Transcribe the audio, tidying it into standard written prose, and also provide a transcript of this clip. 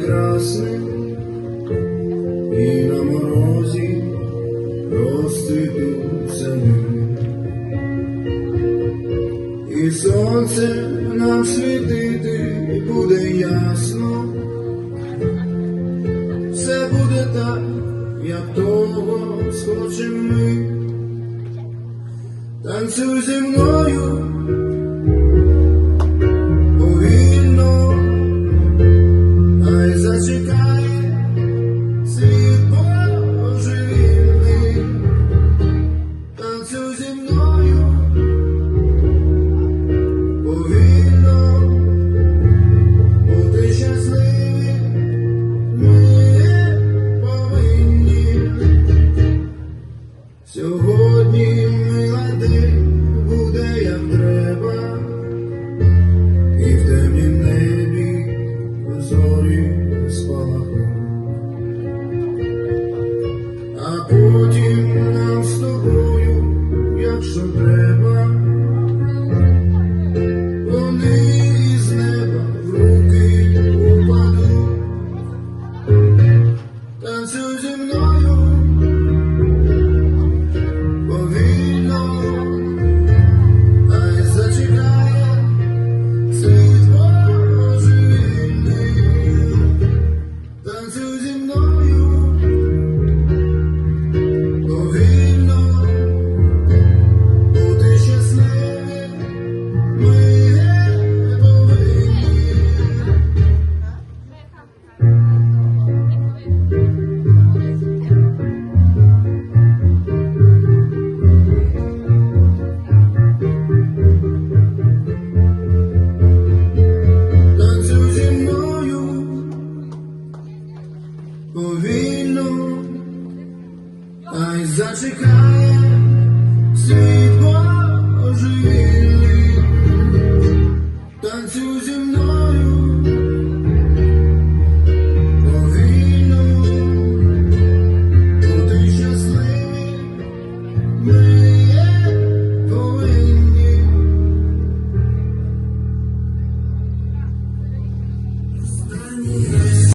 прекрасним, і на морозі розцвітуть самі, і сонце нам світити буде ясно, все буде так, як того схочем ми. Танцюй зі мною повільно, хай зачекає світ божевільний. Танцюй зі мною повільно, бути щасливі ми повинні. Сьогодні мила день буде як треба, і в темнім небі зорі спалахнуть, а потім нам з тобою, якщо треба,